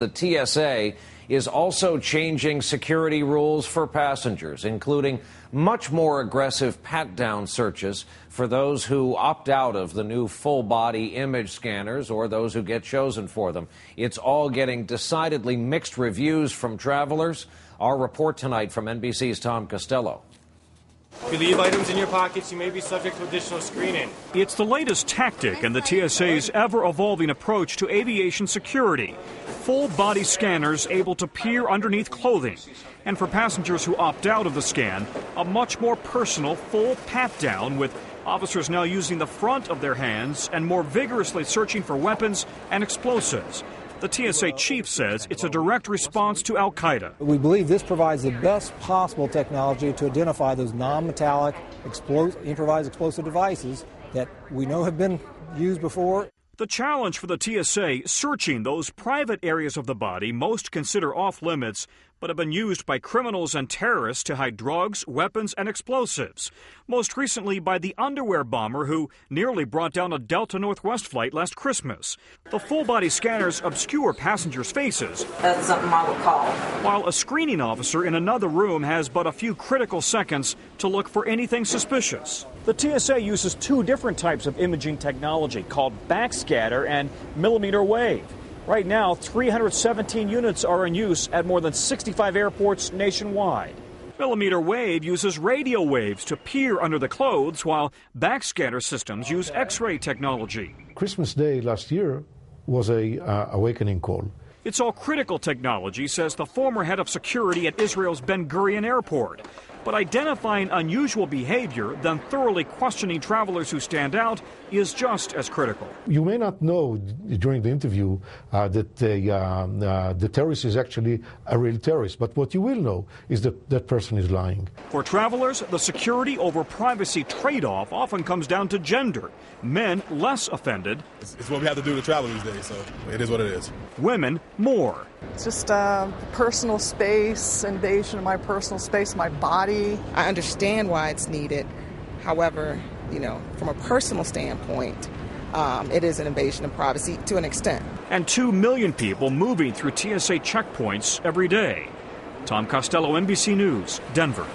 The TSA is also changing security rules for passengers, including much more aggressive pat-down searches for those who opt out of the new full-body image scanners or those who get chosen for them. It's all getting decidedly mixed reviews from travelers. Our report tonight from NBC's Tom Costello. If you leave items in your pockets, you may be subject to additional screening. It's the latest tactic in the TSA's ever-evolving approach to aviation security. Full-body scanners able to peer underneath clothing. And for passengers who opt out of the scan, a much more personal full pat-down, with officers now using the front of their hands and more vigorously searching for weapons and explosives. The TSA chief says it's a direct response to al-CIAduh. We believe this provides the best possible technology to identify those non-metallic improvised explosive devices that we know have been used before. The challenge for the TSA, searching those private areas of the body most consider off-limits, but have been used by criminals and terrorists to hide drugs, weapons, and explosives. Most recently by the underwear bomber who nearly brought down a Delta Northwest flight last Christmas. The full-body scanners obscure passengers' faces. That's something I would call. While a screening officer in another room has but a few critical seconds to look for anything suspicious. The TSA uses two different types of imaging technology called backscatter and millimeter wave. Right now, 317 units are in use at more than 65 airports nationwide. Millimeter wave uses radio waves to peer under the clothes, while backscatter systems use X-ray technology. Christmas Day last year was a awakening call. It's all critical technology, says the former head of security at Israel's Ben Gurion Airport. But identifying unusual behavior, then thoroughly questioning travelers who stand out, is just as critical. You may not know during the interview that the terrorist is actually a real terrorist, but what you will know is that that person is lying. For travelers, the security over privacy trade-off often comes down to gender. Men less offended. It's what we have to do to travel these days, so it is what it is. Women more. It's just personal space, invasion of my personal space, my body. I understand why it's needed. However, from a personal standpoint, it is an invasion of privacy to an extent. And 2 million people moving through TSA checkpoints every day. Tom Costello, NBC News, Denver.